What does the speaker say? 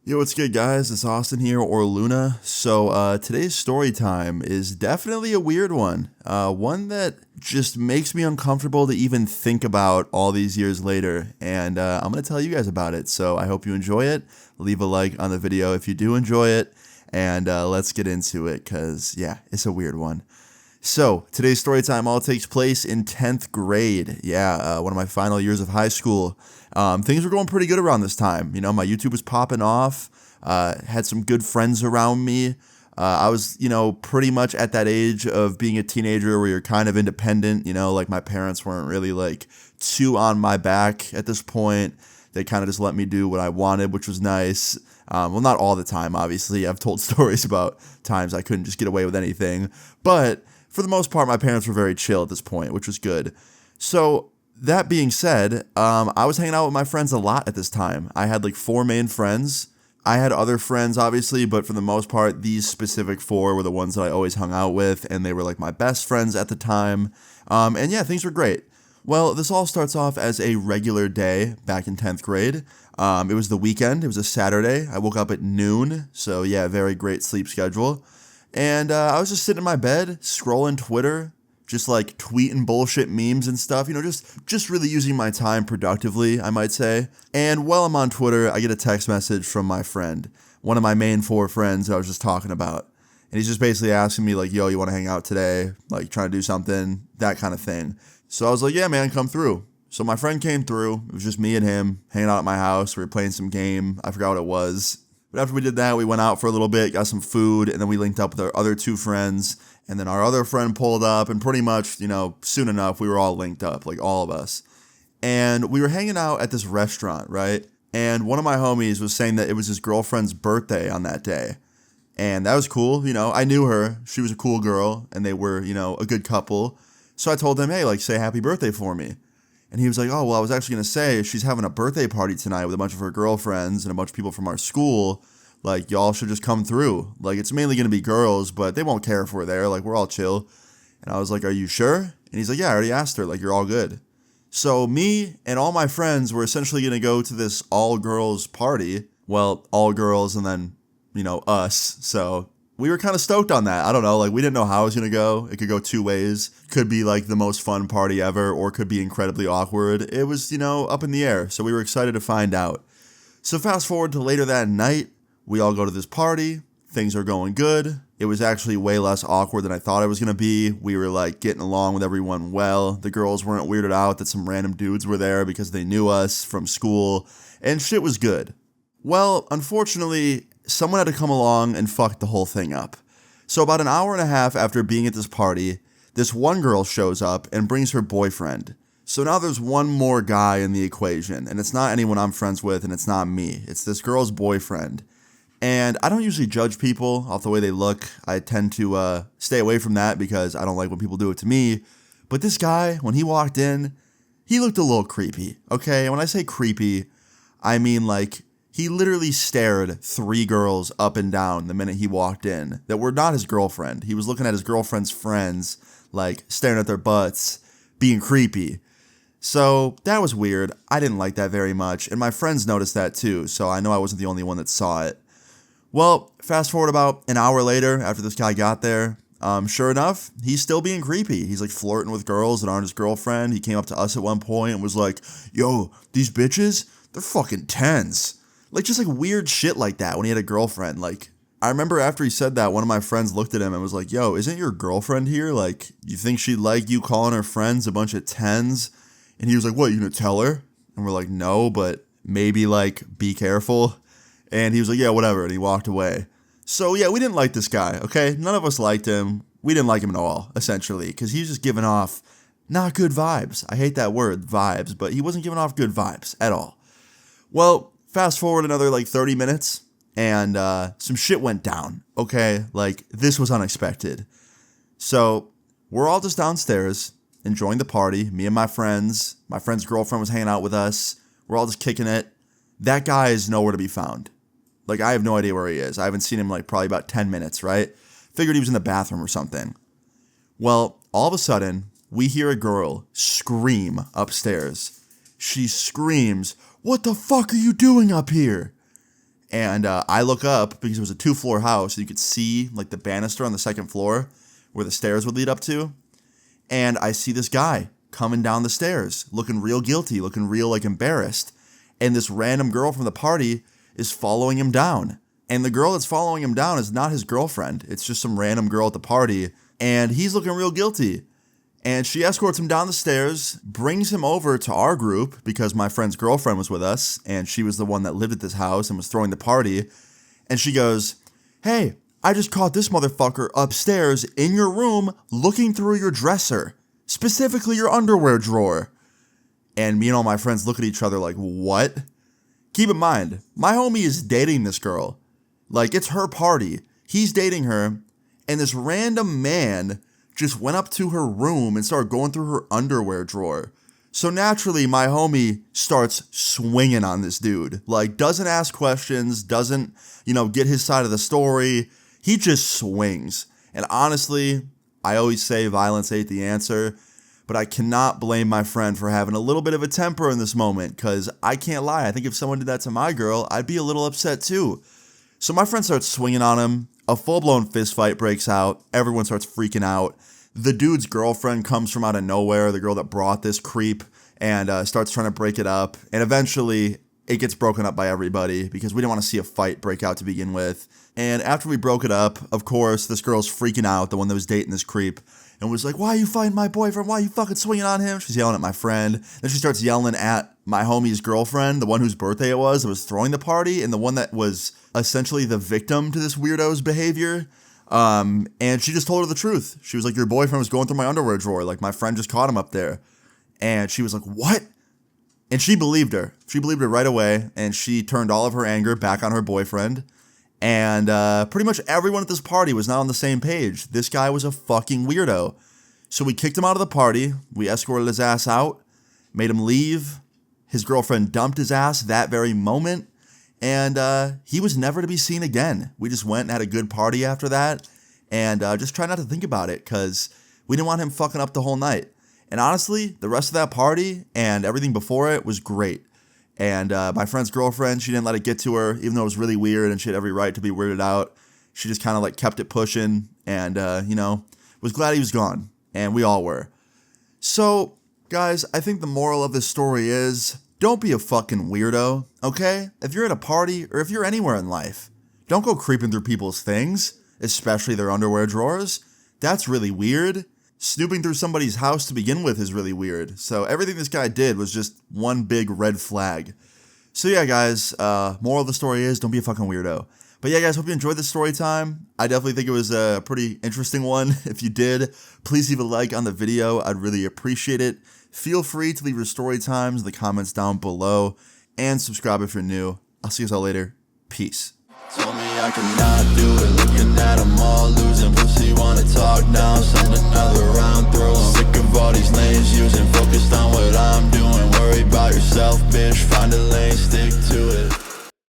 Yo, what's good, guys? It's Austin here, or Luna. Today's story time is definitely a weird one. One that just makes me uncomfortable to even think about all these years later. And I'm going to tell you guys about it. So I hope you enjoy it. Leave a like on the video if you do enjoy it. And let's get into it because, yeah, it's a weird one. So, today's story time all takes place in 10th grade. One of my final years of high school. Things were going pretty good around this time. You know, my YouTube was popping off, had some good friends around me. I was, pretty much at that age of being a teenager where you're kind of independent. Like my parents weren't really like too on my back at this point. They kind of just let me do what I wanted, which was nice. Well, not all the time, obviously. I've told stories about times I couldn't just get away with anything. But for the most part, my parents were very chill at this point, which was good. So that being said, I was hanging out with my friends a lot at this time. I had like 4 main friends. I had other friends, obviously, but for the most part, these specific 4 were the ones that I always hung out with, and they were like my best friends at the time. And yeah, things were great. Well, this all starts off as a regular day back in 10th grade. It was the weekend. It was a Saturday. I woke up at noon, so yeah, very great sleep schedule. And I was just sitting in my bed, scrolling Twitter, just like tweeting bullshit memes and stuff, just really using my time productively, I might say. And while I'm on Twitter, I get a text message from my friend, one of my main 4 friends that I was just talking about. And he's just basically asking me like, yo, you want to hang out today? Like trying to do something, that kind of thing. So I was like, yeah, man, come through. So my friend came through. It was just me and him hanging out at my house. We were playing some game. I forgot what it was. But after we did that, we went out for a little bit, got some food, and then we linked up with our other 2 friends. And then our other friend pulled up, and pretty much, soon enough, we were all linked up, like all of us. And we were hanging out at this restaurant, right? And one of my homies was saying that it was his girlfriend's birthday on that day. And that was cool, I knew her. She was a cool girl, and they were, a good couple. So I told him, hey, like, say happy birthday for me. And he was like, oh, well, I was actually going to say she's having a birthday party tonight with a bunch of her girlfriends and a bunch of people from our school. Like, y'all should just come through. Like, it's mainly going to be girls, but they won't care if we're there. Like, we're all chill. And I was like, are you sure? And he's like, yeah, I already asked her. Like, you're all good. So me and all my friends were essentially going to go to this all-girls party. Well, all girls and then, us. So we were kind of stoked on that. I don't know. Like, we didn't know how it was going to go. It could go 2 ways. Could be, like, the most fun party ever, or could be incredibly awkward. It was, up in the air. So we were excited to find out. So fast forward to later that night. We all go to this party. Things are going good. It was actually way less awkward than I thought it was going to be. We were, like, getting along with everyone well. The girls weren't weirded out that some random dudes were there because they knew us from school. And shit was good. Well, unfortunately, someone had to come along and fuck the whole thing up. So about an hour and a half after being at this party, this one girl shows up and brings her boyfriend. So now there's one more guy in the equation, and it's not anyone I'm friends with, and it's not me. It's this girl's boyfriend. And I don't usually judge people off the way they look. I tend to stay away from that because I don't like when people do it to me. But this guy, when he walked in, he looked a little creepy, okay? And when I say creepy, I mean like he literally stared 3 girls up and down the minute he walked in that were not his girlfriend. He was looking at his girlfriend's friends, like staring at their butts, being creepy. So that was weird. I didn't like that very much. And my friends noticed that too, so I know I wasn't the only one that saw it. Well, fast forward about an hour later after this guy got there. Sure enough, he's still being creepy. He's like flirting with girls that aren't his girlfriend. He came up to us at one point and was like, yo, these bitches, they're fucking 10s. Like just like weird shit like that when he had a girlfriend. Like I remember after he said that, one of my friends looked at him and was like, yo, isn't your girlfriend here? Like you think she'd like you calling her friends a bunch of 10s? And he was like, what, you gonna tell her? And we're like, no, but maybe like be careful. And he was like, yeah, whatever. And he walked away. So, yeah, we didn't like this guy, okay? None of us liked him. We didn't like him at all, essentially, because he was just giving off not good vibes. I hate that word, vibes, but he wasn't giving off good vibes at all. Well, fast forward another, 30 minutes, and some shit went down, okay? Like, this was unexpected. So, we're all just downstairs, enjoying the party, me and my friends. My friend's girlfriend was hanging out with us. We're all just kicking it. That guy is nowhere to be found. Like, I have no idea where he is. I haven't seen him, probably about 10 minutes, right? Figured he was in the bathroom or something. Well, all of a sudden, we hear a girl scream upstairs. She screams, "What the fuck are you doing up here?" And I look up because it was a 2-floor house. And you could see like the banister on the second floor where the stairs would lead up to. And I see this guy coming down the stairs, looking real guilty, looking real like embarrassed. And this random girl from the party is following him down. And the girl that's following him down is not his girlfriend. It's just some random girl at the party. And he's looking real guilty. And she escorts him down the stairs, brings him over to our group because my friend's girlfriend was with us. And she was the one that lived at this house and was throwing the party. And she goes, "Hey, I just caught this motherfucker upstairs in your room looking through your dresser. Specifically your underwear drawer." And me and all my friends look at each other like, what? Keep in mind, my homie is dating this girl. Like, it's her party. He's dating her. And this random man just went up to her room and started going through her underwear drawer. So naturally, my homie starts swinging on this dude. Like, doesn't ask questions, doesn't, get his side of the story. He just swings. And honestly, I always say violence ain't the answer. But I cannot blame my friend for having a little bit of a temper in this moment, because I can't lie. I think if someone did that to my girl, I'd be a little upset too. So my friend starts swinging on him. A full-blown fist fight breaks out. Everyone starts freaking out. The dude's girlfriend comes from out of nowhere, the girl that brought this creep, and starts trying to break it up. And eventually, it gets broken up by everybody because we didn't want to see a fight break out to begin with. And after we broke it up, of course, this girl's freaking out, the one that was dating this creep, and was like, "Why are you fighting my boyfriend? Why are you fucking swinging on him?" She's yelling at my friend. Then she starts yelling at my homie's girlfriend, the one whose birthday it was that was throwing the party, and the one that was essentially the victim to this weirdo's behavior. And she just told her the truth. She was like, "Your boyfriend was going through my underwear drawer. Like, my friend just caught him up there." And she was like, "What?" And she believed her. She believed her right away, and she turned all of her anger back on her boyfriend. And pretty much everyone at this party was not on the same page. This guy was a fucking weirdo. So we kicked him out of the party. We escorted his ass out, made him leave. His girlfriend dumped his ass that very moment. And he was never to be seen again. We just went and had a good party after that. And just try not to think about it, because we didn't want him fucking up the whole night. And honestly, the rest of that party and everything before it was great. And my friend's girlfriend, she didn't let it get to her, even though it was really weird and she had every right to be weirded out. She just kind of like kept it pushing and, was glad he was gone. And we all were. So, guys, I think the moral of this story is, don't be a fucking weirdo, okay? If you're at a party or if you're anywhere in life, don't go creeping through people's things, especially their underwear drawers. That's really weird. Snooping through somebody's house to begin with is really weird. So everything this guy did was just one big red flag. So yeah, guys, moral of the story is, don't be a fucking weirdo. But yeah, guys, hope you enjoyed this story time. I definitely think it was a pretty interesting one. If you did, please leave a like on the video. I'd really appreciate it. Feel free to leave your story times in the comments down below. And subscribe if you're new. I'll see you all later. Peace. Told me I cannot do it, looking at them all losing. Pussy wanna talk now, send another round through 'em. Sick of all these lanes using, focused on what I'm doing. Worry about yourself, bitch, find a lane, stick to